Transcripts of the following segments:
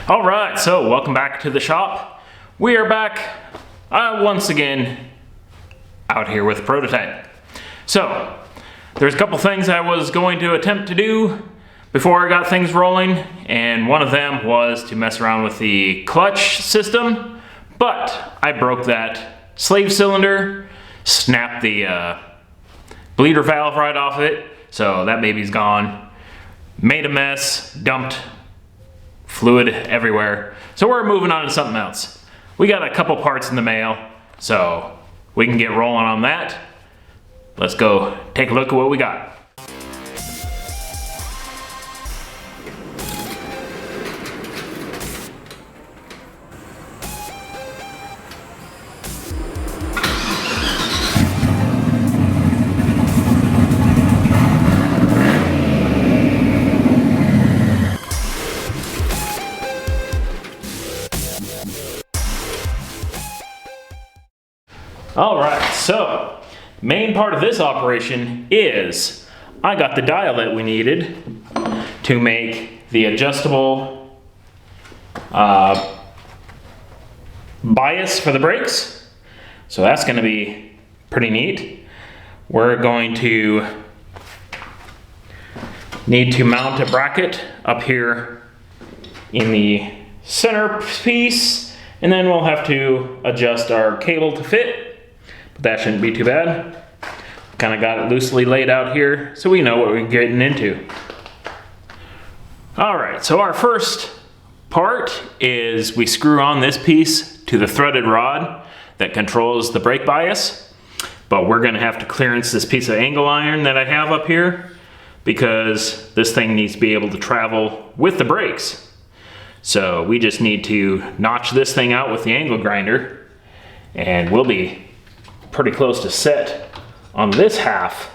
All right, so welcome back to the shop. We are back once again out here with a prototype. So there's a couple things I was going to attempt to do before I got things rolling, and one of them was to mess around with the clutch system, but I broke that slave cylinder, snapped the bleeder valve right off it, so that baby's gone. Made a mess, dumped fluid everywhere. So we're moving on to something else. We got a couple parts in the mail, so we can get rolling on that. Let's go take a look at what we got. All right, so main part of this operation is I got the dial that we needed to make the adjustable bias for the brakes. So that's going to be pretty neat. We're going to need to mount a bracket up here in the center piece, and then we'll have to adjust our cable to fit. That shouldn't be too bad. Kind of got it loosely laid out here so we know what we're getting into. All right, so our first part is we screw on this piece to the threaded rod that controls the brake bias, but we're gonna have to clearance this piece of angle iron that I have up here because this thing needs to be able to travel with the brakes. So we just need to notch this thing out with the angle grinder, and we'll be pretty close to set on this half.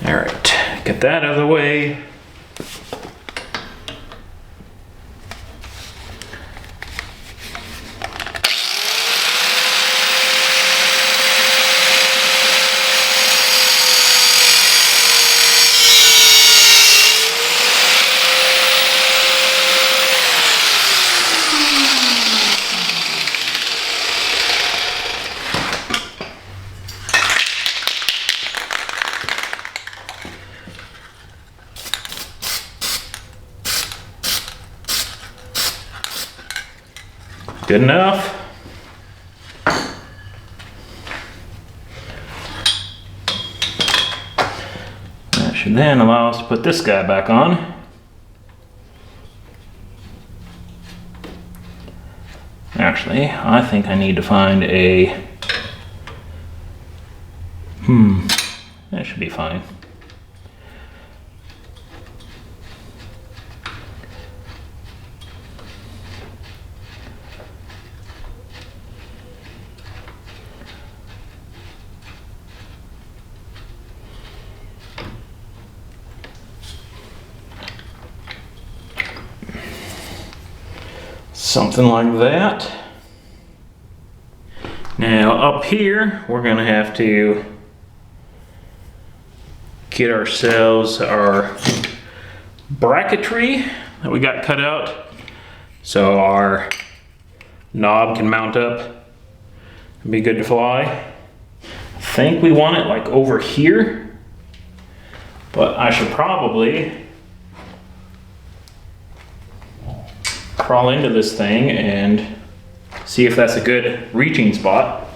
All right, get that out of the way. Good enough. That should then allow us to put this guy back on. Actually, I think I need to find a... that should be fine. Something like that. Now up here, we're gonna have to get ourselves our bracketry that we got cut out so our knob can mount up and be good to fly. I think we want it like over here, but I should probably crawl into this thing and see if that's a good reaching spot.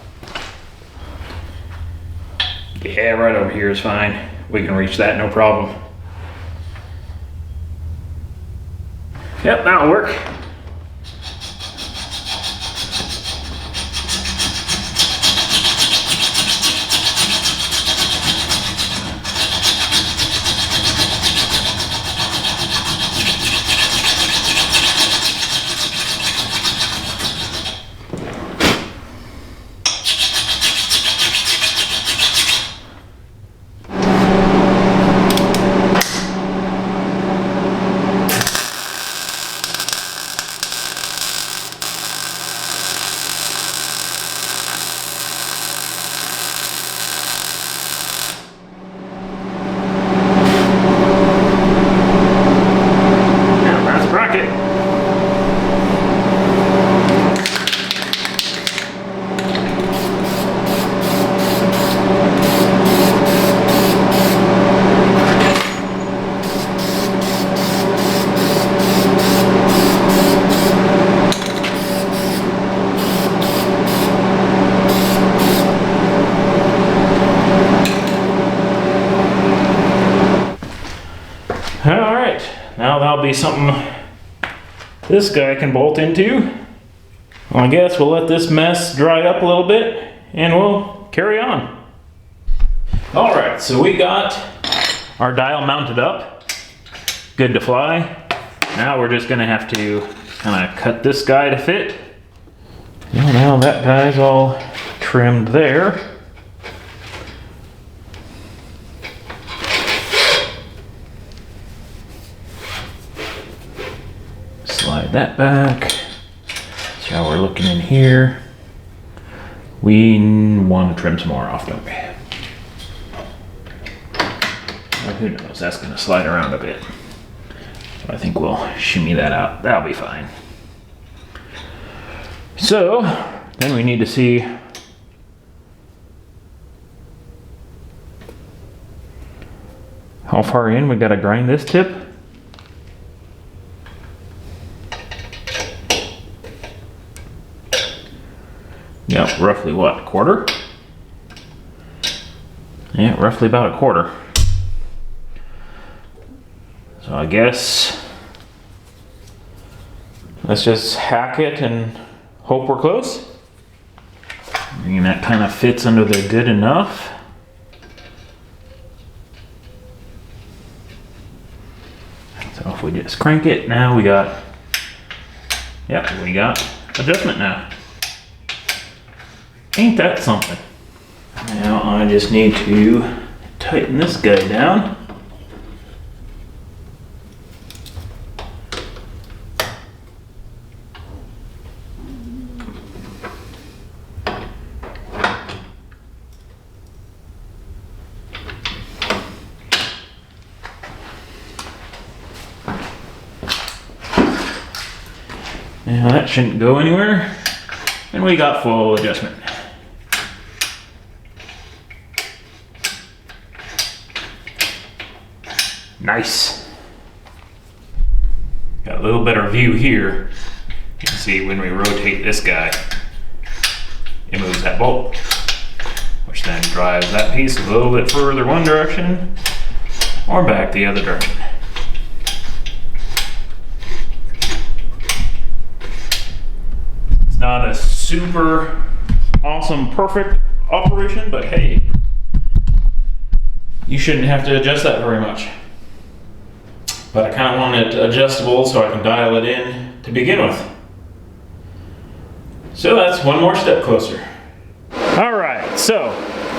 Yeah, right over here is fine. We can reach that, no problem. Yep, that'll work. be something this guy can bolt into. Well, I guess we'll let this mess dry up a little bit and we'll carry on. All right, so we got our dial mounted up, good to fly. Now we're just gonna have to kind of cut this guy to fit. Well, now that guy's all trimmed there. Slide that back. See how we're looking in here. We want to trim some more off, don't we? Well, who knows, that's gonna slide around a bit. So I think we'll shimmy that out. That'll be fine. So, then we need to see how far in we gotta grind this tip. Yeah, roughly what, a quarter? Yeah, roughly about a quarter. So I guess let's just hack it and hope we're close. And that kind of fits under there good enough. So if we just crank it, now we got, yep, we got adjustment now. Ain't that something? Now I just need to tighten this guy down. Now that shouldn't go anywhere. And we got full adjustment. Nice. Got a little better view here. You can see when we rotate this guy, it moves that bolt, which then drives that piece a little bit further one direction or back the other direction. It's not a super awesome, perfect operation, but hey, you shouldn't have to adjust that very much. But I kind of want it adjustable so I can dial it in to begin with. So that's one more step closer. All right, so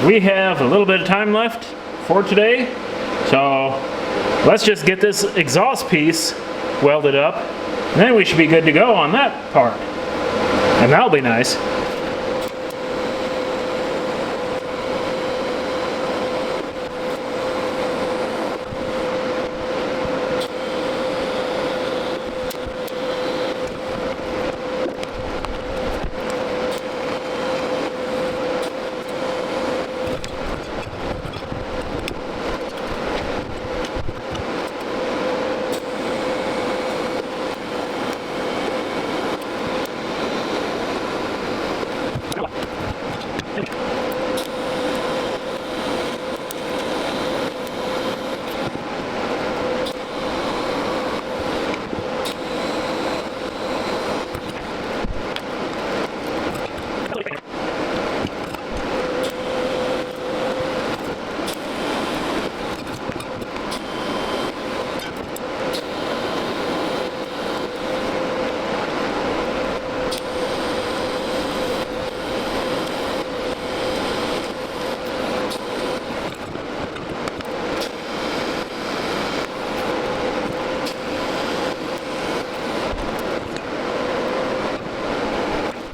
we have a little bit of time left for today. So let's just get this exhaust piece welded up. And then we should be good to go on that part. And that'll be nice.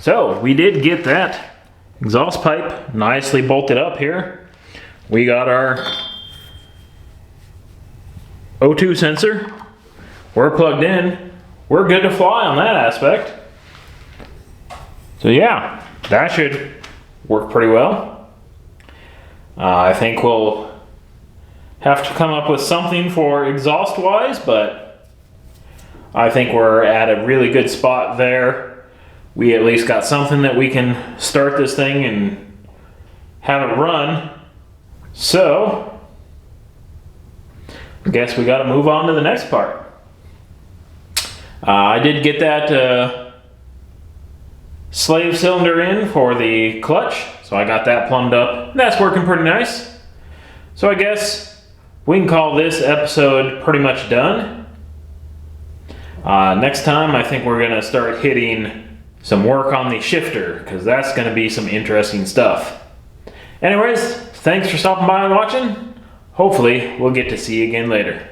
So we did get that exhaust pipe nicely bolted up here. We got our O2 sensor. We're plugged in. We're good to fly on that aspect. So yeah, that should work pretty well. I think we'll have to come up with something for exhaust wise, but I think we're at a really good spot there. We at least got something that we can start this thing and have it run. So I guess we got to move on to the next part. I did get that slave cylinder in for the clutch, so I got that plumbed up. That's working pretty nice. So I guess we can call this episode pretty much done. Next time I think we're going to start hitting some work on the shifter, because that's going to be some interesting stuff. Anyways, thanks for stopping by and watching. Hopefully we'll get to see you again later.